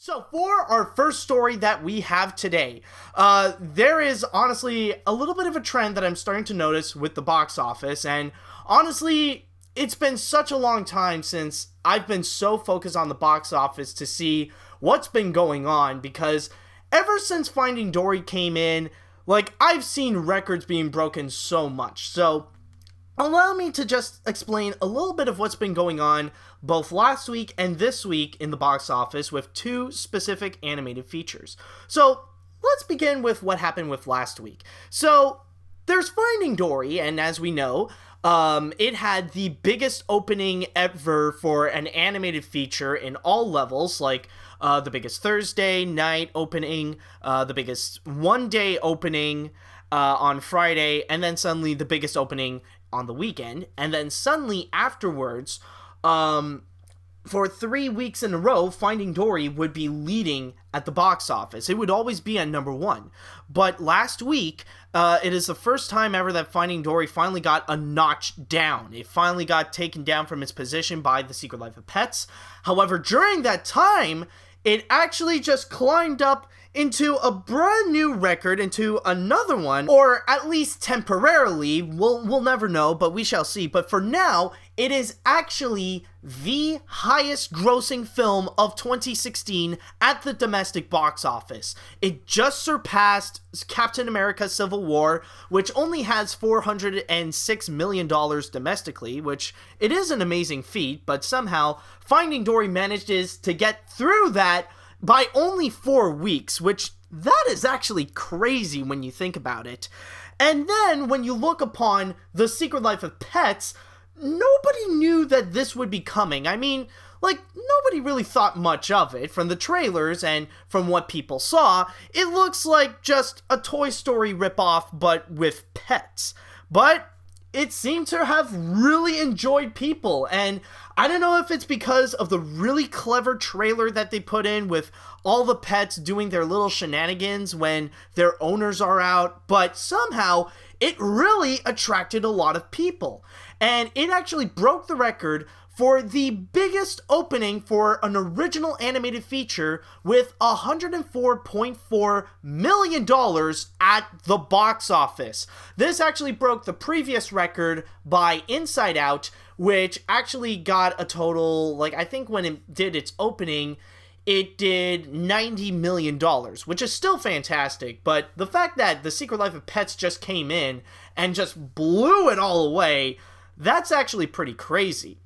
So for our first story that we have today, there is honestly a little bit of a trend that I'm starting to notice with the box office, and honestly, it's been such a long time since I've been so focused on the box office to see what's been going on, because ever since Finding Dory came in, I've seen records being broken so much. So allow me to just explain a little bit of what's been going on both last week and this week in the box office with two specific animated features. So let's begin with what happened with last week. So there's Finding Dory, and as we know, it had the biggest opening ever for an animated feature in all levels, the biggest Thursday night opening, the biggest one-day opening on Friday, and then suddenly the biggest opening on the weekend, and then suddenly afterwards, for 3 weeks in a row, Finding Dory would be leading at the box office. It would always be at number one. But last week, it is the first time ever that Finding Dory finally got a notch down. It finally got taken down from its position by The Secret Life of Pets. However, during that time, it actually just climbed up into a brand new record, into another one, or at least temporarily. We'll never know, but we shall see. But for now, it is actually the highest grossing film of 2016 at the domestic box office. It just surpassed Captain America Civil War, which only has $406 million domestically, which it is an amazing feat, but somehow Finding Dory managed to get through that by only 4 weeks, which that is actually crazy when you think about it. And then when you look upon The Secret Life of Pets, nobody knew that this would be coming. I mean, nobody really thought much of it. From the trailers and from what people saw, it looks like just a Toy Story ripoff, but with pets. But it seemed to have really enjoyed people, and I don't know if it's because of the really clever trailer that they put in with all the pets doing their little shenanigans when their owners are out, but somehow it really attracted a lot of people. And it actually broke the record for the biggest opening for an original animated feature with $104.4 million at the box office. This actually broke the previous record by Inside Out, which actually got a total, I think when it did its opening, it did $90 million, which is still fantastic, but the fact that The Secret Life of Pets just came in and just blew it all away, that's actually pretty crazy.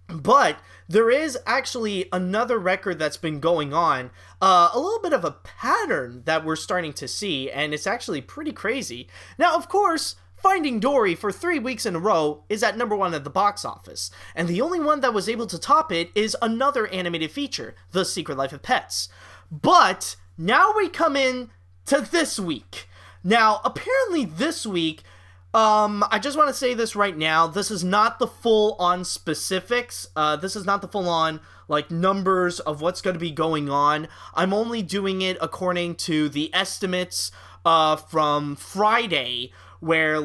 But there is actually another record that's been going on, a little bit of a pattern that we're starting to see, and it's actually pretty crazy. Now, of course, Finding Dory for 3 weeks in a row is at number one at the box office, and the only one that was able to top it is another animated feature, The Secret Life of Pets. But now we come in to this week. Now, apparently this week, I just want to say this right now, this is not the full-on specifics, this is not the full-on, numbers of what's going to be going on. I'm only doing it according to the estimates, from Friday, where,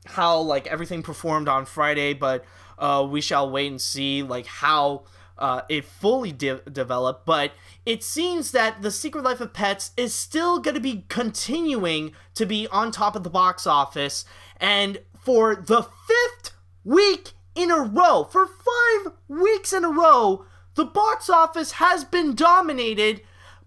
how, everything performed on Friday, but, we shall wait and see, how, it fully developed, but it seems that The Secret Life of Pets is still going to be continuing to be on top of the box office, and for the 5th week in a row, for 5 weeks in a row, the box office has been dominated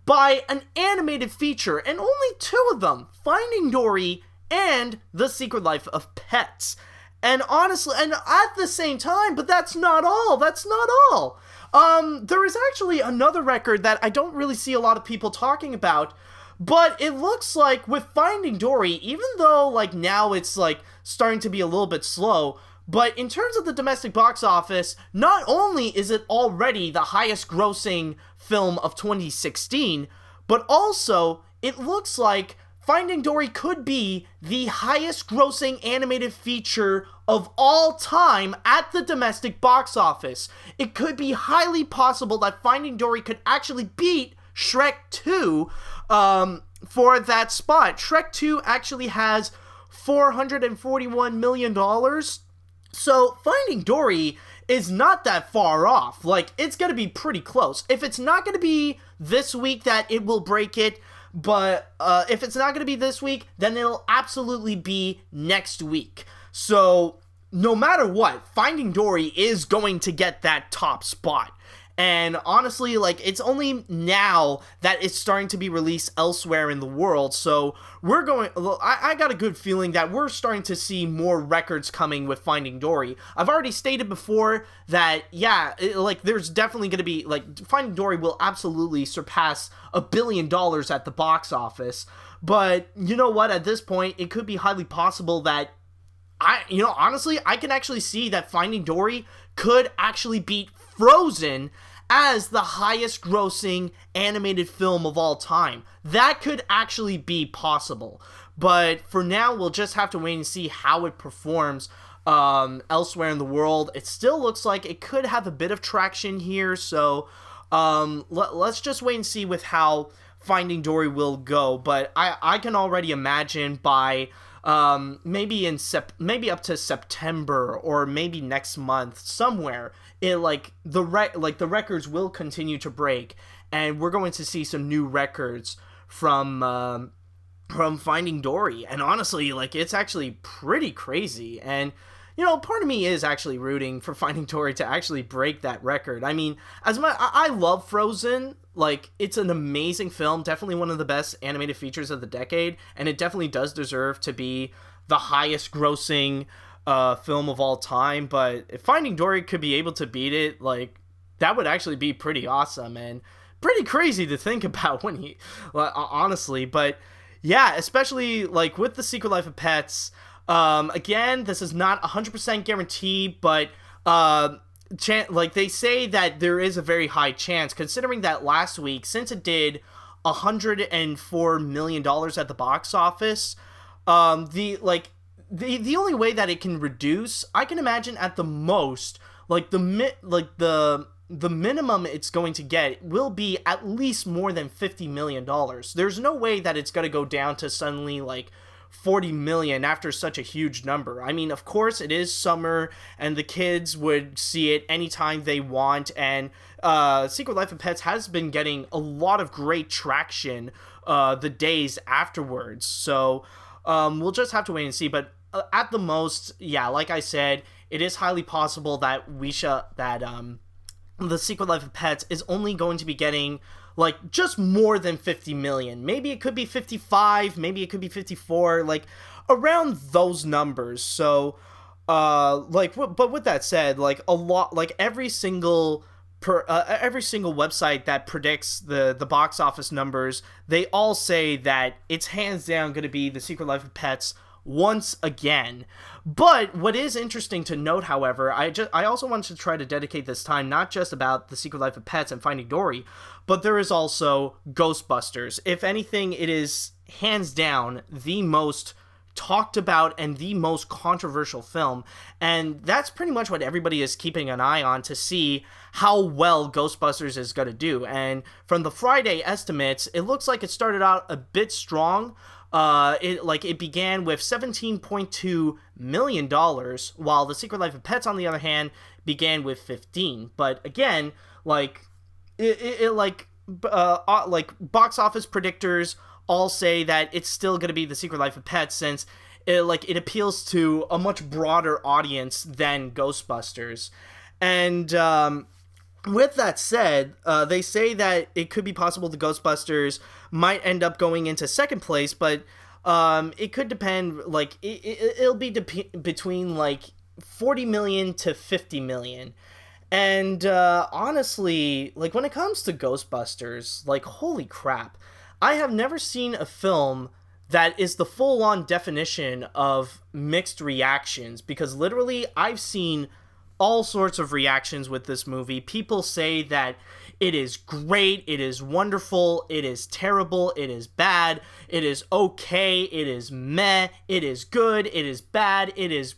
by an animated feature, and only 2 of them, Finding Dory and The Secret Life of Pets. And honestly, and at the same time, but that's not all, there is actually another record that I don't really see a lot of people talking about, but it looks like with Finding Dory, even though, now it's, starting to be a little bit slow, but in terms of the domestic box office, not only is it already the highest grossing film of 2016, but also, it looks like Finding Dory could be the highest grossing animated feature of all time at the domestic box office. It could be highly possible that Finding Dory could actually beat Shrek 2 for that spot. Shrek 2 actually has $441 million. So Finding Dory is not that far off. It's going to be pretty close. If it's not going to be this week that it will break it. But if it's not going to be this week, then it'll absolutely be next week. So no matter what, Finding Dory is going to get that top spot. And honestly, like, it's only now that it's starting to be released elsewhere in the world. So I got a good feeling that we're starting to see more records coming with Finding Dory. I've already stated before that, yeah, there's definitely going to be, like, Finding Dory will absolutely surpass $1 billion at the box office. But you know what? At this point, it could be highly possible that honestly, I can actually see that Finding Dory could actually beat Frozen as the highest grossing animated film of all time. That could actually be possible. But for now, we'll just have to wait and see how it performs elsewhere in the world. It still looks like it could have a bit of traction here, so let's just wait and see with how Finding Dory will go. But I can already imagine by maybe up to September or maybe next month somewhere, the records will continue to break, and we're going to see some new records from Finding Dory. And honestly, like, it's actually pretty crazy. And part of me is actually rooting for Finding Dory to actually break that record. I mean, I love Frozen. Like, it's an amazing film, definitely one of the best animated features of the decade, and it definitely does deserve to be the highest grossing film of all time. But if Finding Dory could be able to beat it, like, that would actually be pretty awesome and pretty crazy to think about honestly. But yeah, especially like with The Secret Life of Pets. Again, this is not 100% guaranteed, but they say that there is a very high chance, considering that last week, since it did $104 million at the box office, the only way that it can reduce, I can imagine at the most, the minimum it's going to get will be at least more than $50 million. There's no way that it's going to go down to suddenly like 40 million after such a huge number. I mean, of course, it is summer, and the kids would see it anytime they want, and Secret Life of Pets has been getting a lot of great traction the days afterwards, so we'll just have to wait and see. But at the most, yeah, like I said, it is highly possible that The Secret Life of Pets is only going to be getting like just more than 50 million. Maybe it could be 55, maybe it could be 54, like around those numbers. So but with that said, like a lot, like every single website that predicts the box office numbers, they all say that it's hands down going to be The Secret Life of Pets once again. But what is interesting to note, however, I also wanted to try to dedicate this time not just about The Secret Life of Pets and Finding Dory, but there is also Ghostbusters. If anything, it is hands down the most talked about and the most controversial film, and that's pretty much what everybody is keeping an eye on to see how well Ghostbusters is going to do. And from the Friday estimates, it looks like it started out a bit strong. It began with $17.2 million, while The Secret Life of Pets, on the other hand, began with 15. But again, box office predictors all say that it's still going to be The Secret Life of Pets, since it appeals to a much broader audience than Ghostbusters. And with that said, they say that it could be possible the Ghostbusters might end up going into second place, but it could depend, like, it'll be between, like, 40 million to 50 million. And honestly, like, when it comes to Ghostbusters, like, holy crap, I have never seen a film that is the full-on definition of mixed reactions, because literally I've seen all sorts of reactions with this movie. People say that it is great, it is wonderful, it is terrible, it is bad, it is okay, it is meh, it is good, it is bad, it is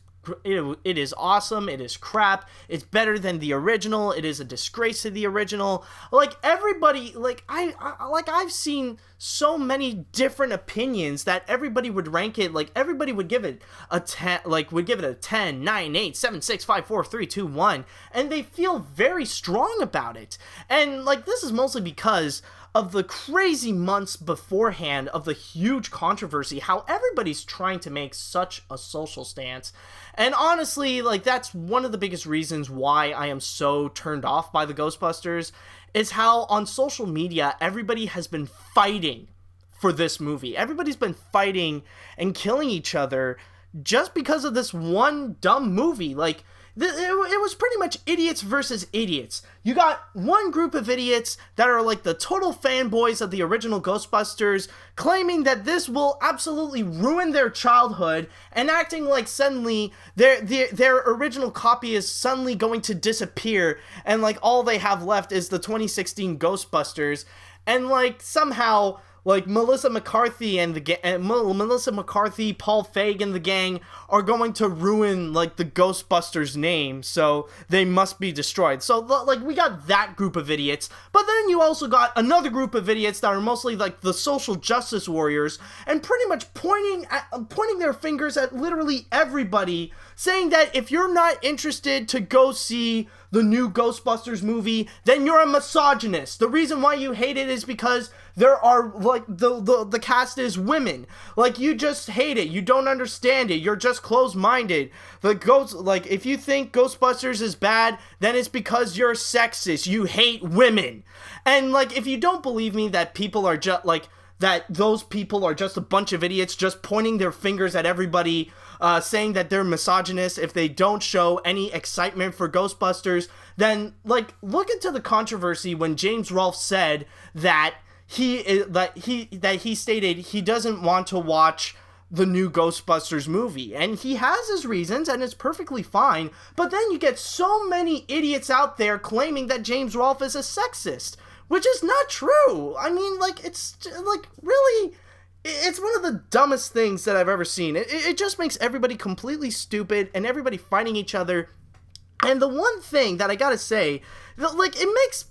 awesome, it is crap, it's better than the original, it is a disgrace to the original. Like, everybody, like, I've seen so many different opinions that everybody would rank it, like, everybody would give it a 10, like, would give it a 10, 9, 8, 7, 6, 5, 4, 3, 2, 1, and they feel very strong about it. And, like, this is mostly because of the crazy months beforehand of the huge controversy, how everybody's trying to make such a social stance. And honestly, like, that's one of the biggest reasons why I am so turned off by the Ghostbusters, is how on social media everybody has been fighting for this movie. Everybody's been fighting and killing each other just because of this one dumb movie. Like, it was pretty much idiots versus idiots. You got one group of idiots that are like the total fanboys of the original Ghostbusters, claiming that this will absolutely ruin their childhood, and acting like suddenly their original copy is suddenly going to disappear, and like all they have left is the 2016 Ghostbusters, and like somehow, like, Melissa McCarthy, Paul Feig and the gang are going to ruin, like, the Ghostbusters name, so they must be destroyed. So, like, we got that group of idiots, but then you also got another group of idiots that are mostly, like, the social justice warriors, and pretty much pointing their fingers at literally everybody, saying that if you're not interested to go see the new Ghostbusters movie, then you're a misogynist. The reason why you hate it is because there are, like, the cast is women. Like, you just hate it. You don't understand it. You're just closed-minded. Like, if you think Ghostbusters is bad, then it's because you're sexist. You hate women. And, like, if you don't believe me that people are just, like, that those people are just a bunch of idiots just pointing their fingers at everybody, saying that they're misogynist if they don't show any excitement for Ghostbusters, then, like, look into the controversy when James Rolfe said that he stated he doesn't want to watch the new Ghostbusters movie, and he has his reasons, and it's perfectly fine, but then you get so many idiots out there claiming that James Rolfe is a sexist, which is not true. I mean, like, it's, like, really, it's one of the dumbest things that I've ever seen. It just makes everybody completely stupid, and everybody fighting each other, and the one thing that I gotta say, like, it makes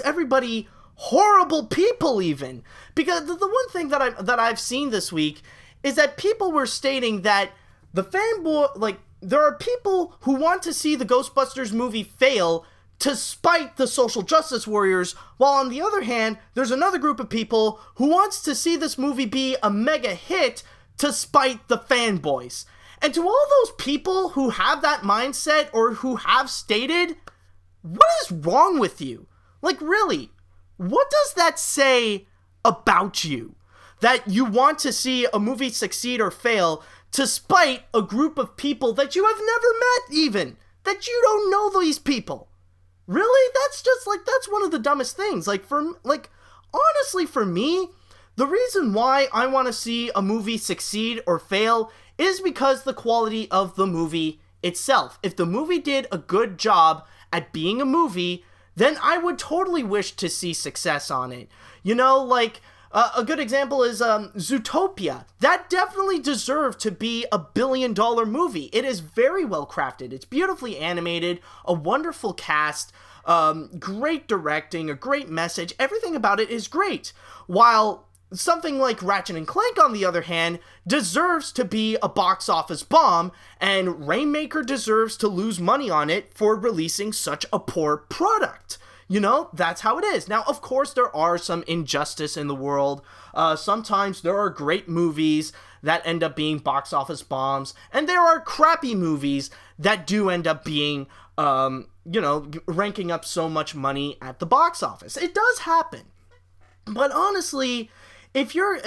everybody horrible people, even, because the one thing that I've seen this week is that people were stating that the fanboy, like, there are people who want to see the Ghostbusters movie fail to spite the social justice warriors, while on the other hand, there's another group of people who wants to see this movie be a mega hit to spite the fanboys. And to all those people who have that mindset, or who have stated, what is wrong with you? Like, really? What does that say about you? That you want to see a movie succeed or fail to spite a group of people that you have never met, even. That you don't know these people. Really? That's just, like, that's one of the dumbest things. Like, honestly, for me, the reason why I want to see a movie succeed or fail is because the quality of the movie itself. If the movie did a good job at being a movie, then I would totally wish to see success on it. You know, like, a good example is Zootopia. That definitely deserved to be a billion-dollar movie. It is very well crafted. It's beautifully animated, a wonderful cast, great directing, a great message. Everything about it is great. While something like Ratchet and Clank, on the other hand, deserves to be a box office bomb, and Rainmaker deserves to lose money on it for releasing such a poor product. You know, that's how it is. Now, of course, there are some injustice in the world. Sometimes there are great movies that end up being box office bombs, and there are crappy movies that do end up being, you know, ranking up so much money at the box office. It does happen. But honestly, if you're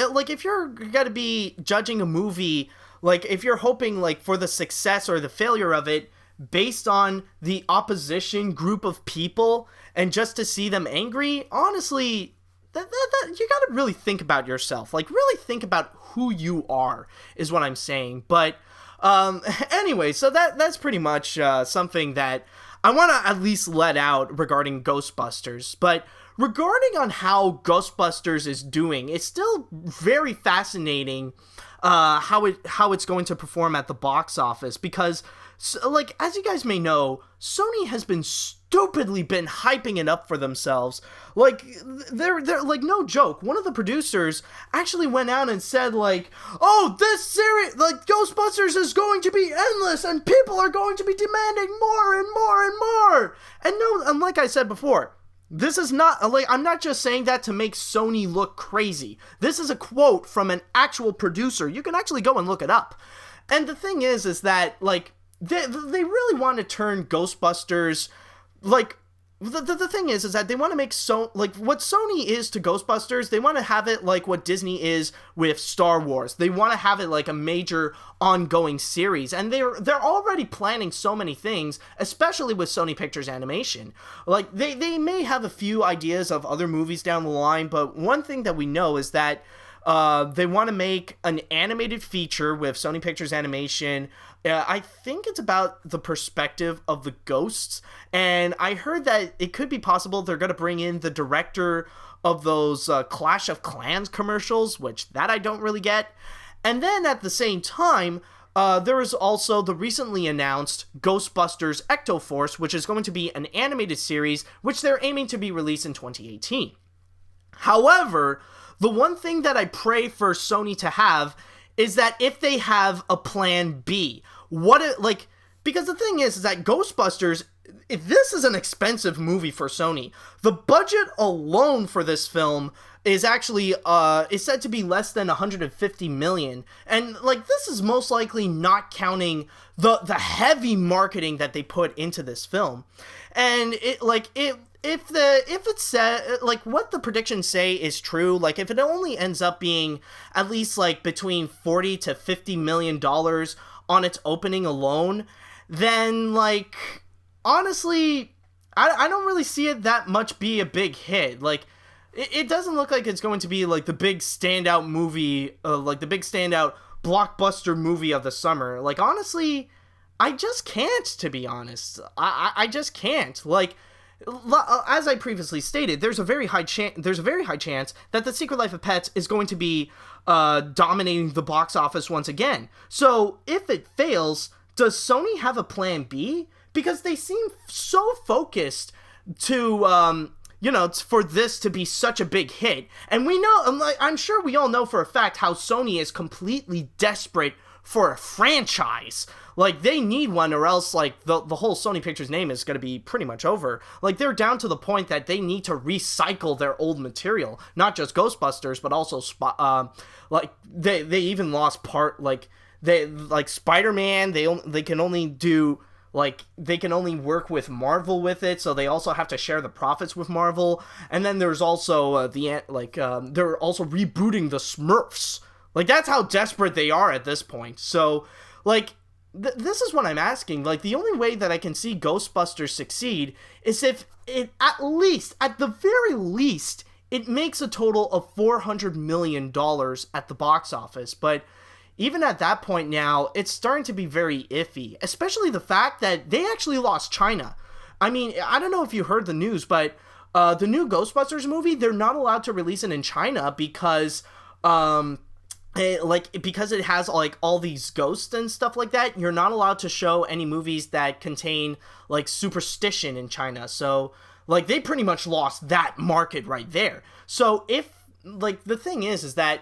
gonna be judging a movie, like, if you're hoping, like, for the success or the failure of it based on the opposition group of people and just to see them angry, honestly, that you gotta really think about yourself. Like, really think about who you are, is what I'm saying. But anyway, so that's pretty much something that I want to at least let out regarding Ghostbusters. But regarding on how Ghostbusters is doing, it's still very fascinating how it's going to perform at the box office, because, like, as you guys may know, Sony has been stupidly been hyping it up for themselves. Like, they're like, no joke, one of the producers actually went out and said, like, oh, this series, like, Ghostbusters is going to be endless and people are going to be demanding more and more and more. And no, and like I said before, This is not, like, I'm not just saying that to make Sony look crazy. This is a quote from an actual producer. You can actually go and look it up. And the thing is that, like, they really want to turn Ghostbusters, like, the thing is that they want to make like, what Sony is to Ghostbusters, they want to have it like what Disney is with Star Wars. They want to have it like a major ongoing series, and they're already planning so many things, especially with Sony Pictures Animation. Like, they may have a few ideas of other movies down the line, but one thing that we know is that they want to make an animated feature with Sony Pictures Animation. I think it's about the perspective of the ghosts, and I heard that it could be possible they're going to bring in the director of those Clash of Clans commercials, which that I don't really get. And then at the same time, there is also the recently announced Ghostbusters Ecto-Force, which is going to be an animated series, which they're aiming to be released in 2018. However, the one thing that I pray for Sony to have is that if they have a plan B, because the thing is that Ghostbusters, if this is an expensive movie for Sony, the budget alone for this film is actually, is said to be less than 150 million. And, like, this is most likely not counting the heavy marketing that they put into this film. And if it's said, like, what the predictions say is true, like, if it only ends up being at least, like, between 40 to 50 million dollars on its opening alone, then, like, honestly, I don't really see it that much be a big hit. Like, it doesn't look like it's going to be, like, the big standout movie, like, the big standout blockbuster movie of the summer. Like, honestly, I just can't, to be honest. I just can't. Like, as I previously stated, there's a very high chance that The Secret Life of Pets is going to be dominating the box office once again. So if it fails, does Sony have a plan B? Because they seem so focused to for this to be such a big hit. And we know, I'm sure we all know for a fact how Sony is completely desperate for a franchise. Like, they need one, or else, like, the whole Sony Pictures name is going to be pretty much over. Like, they're down to the point that they need to recycle their old material. Not just Ghostbusters, but also, they even lost Spider-Man, they can only do, like, they can only work with Marvel with it, so they also have to share the profits with Marvel. And then there's also, they're also rebooting the Smurfs. Like, that's how desperate they are at this point. So, like, this is what I'm asking. Like, the only way that I can see Ghostbusters succeed is if it, at the very least, it makes a total of $400 million at the box office. But even at that point now, it's starting to be very iffy, especially the fact that they actually lost China. I mean, I don't know if you heard the news, but the new Ghostbusters movie, they're not allowed to release it in China because because it has, like, all these ghosts and stuff like that. You're not allowed to show any movies that contain, like, superstition in China. So, like, they pretty much lost that market right there. So if, like, the thing is that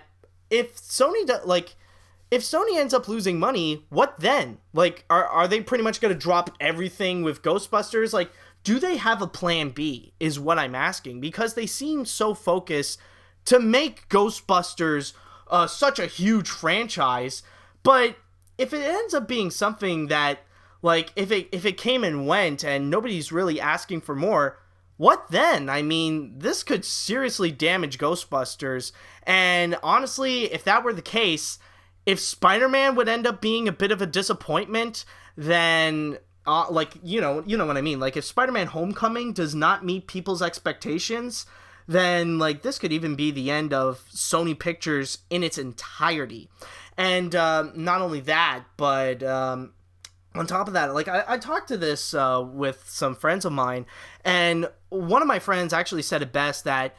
if Sony if Sony ends up losing money, what then? Like, are they pretty much going to drop everything with Ghostbusters? Like, do they have a plan B is what I'm asking, because they seem so focused to make Ghostbusters such a huge franchise. But if it ends up being something that, like, if it came and went and nobody's really asking for more, what then? I mean, this could seriously damage Ghostbusters. And honestly, if that were the case, if Spider-Man would end up being a bit of a disappointment, then you know what I mean. Like, if Spider-Man Homecoming does not meet people's expectations, then, like, this could even be the end of Sony Pictures in its entirety. And not only that, but on top of that, like, I talked to this with some friends of mine, and one of my friends actually said it best, that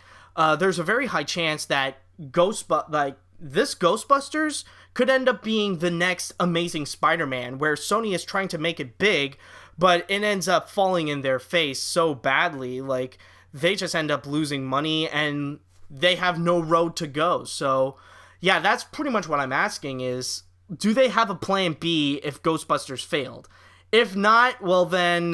there's a very high chance that this Ghostbusters could end up being the next Amazing Spider-Man, where Sony is trying to make it big, but it ends up falling in their face so badly. Like, they just end up losing money and they have no road to go. So, yeah, that's pretty much what I'm asking is, do they have a plan B if Ghostbusters failed? If not, well then,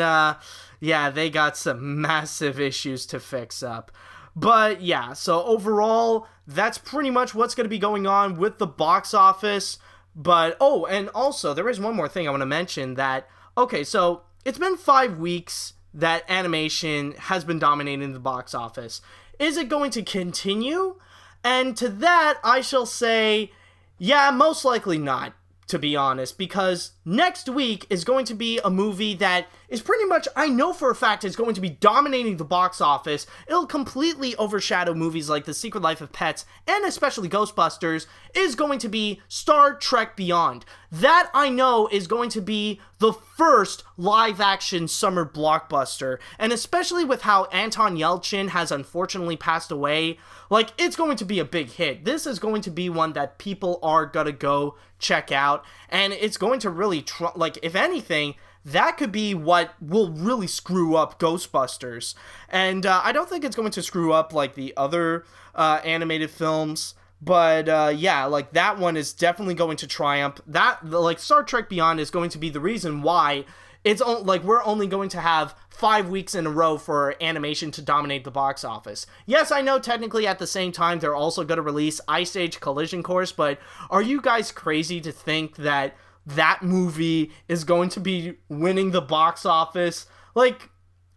yeah, they got some massive issues to fix up. But yeah, so overall, that's pretty much what's going to be going on with the box office. But, oh, and also, there is one more thing I want to mention that, okay, so it's been 5 weeks that animation has been dominating the box office. Is it going to continue? And to that, I shall say, yeah, most likely not, to be honest, because next week is going to be a movie that is pretty much, I know for a fact, is going to be dominating the box office. It'll completely overshadow movies like The Secret Life of Pets, and especially Ghostbusters, is going to be Star Trek Beyond. That, I know, is going to be the first live-action summer blockbuster, and especially with how Anton Yelchin has unfortunately passed away, like, it's going to be a big hit. This is going to be one that people are gonna go check out, and it's going to really, like, if anything, that could be what will really screw up Ghostbusters. And I don't think it's going to screw up, like, the other animated films. But, yeah, like, that one is definitely going to triumph. That, like, Star Trek Beyond is going to be the reason why it's, like, we're only going to have 5 weeks in a row for animation to dominate the box office. Yes, I know technically at the same time they're also going to release Ice Age Collision Course, but are you guys crazy to think that that movie is going to be winning the box office? Like,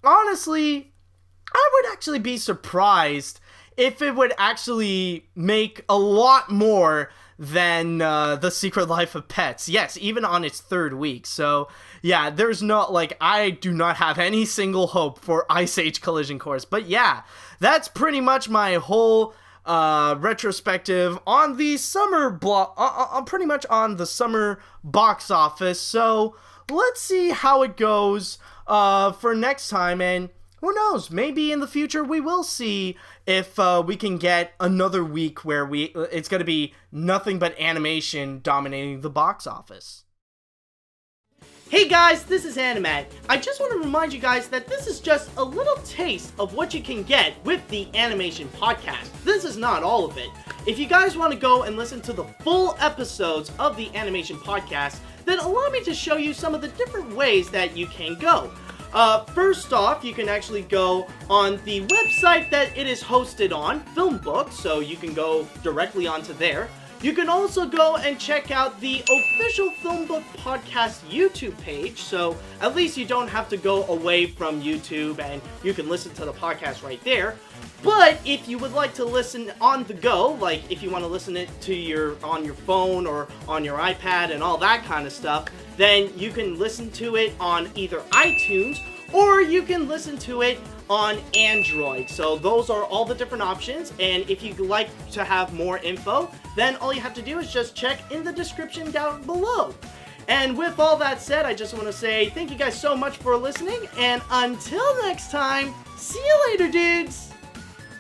honestly, I would actually be surprised if it would actually make a lot more than The Secret Life of Pets. Yes, even on its 3rd week. So, yeah, there's no, like, I do not have any single hope for Ice Age Collision Course. But yeah, that's pretty much my whole retrospective on the summer pretty much on the summer box office. So let's see how it goes for next time, and who knows, maybe in the future we will see if we can get another week where it's going to be nothing but animation dominating the box office. Hey guys, this is Animat. I just want to remind you guys that this is just a little taste of what you can get with the Animation Podcast. This is not all of it. If you guys want to go and listen to the full episodes of the Animation Podcast, then allow me to show you some of the different ways that you can go. First off, you can actually go on the website that it is hosted on, Filmbook, so you can go directly onto there. You can also go and check out the official Filmbook Podcast YouTube page, so at least you don't have to go away from YouTube and you can listen to the podcast right there. But if you would like to listen on the go, like if you want to listen it to on your phone or on your iPad and all that kind of stuff, then you can listen to it on either iTunes or you can listen to it on Android. So those are all the different options, and if you'd like to have more info, then all you have to do is just check in the description down below. And with all that said, I just want to say thank you guys so much for listening, and until next time, see you later, dudes!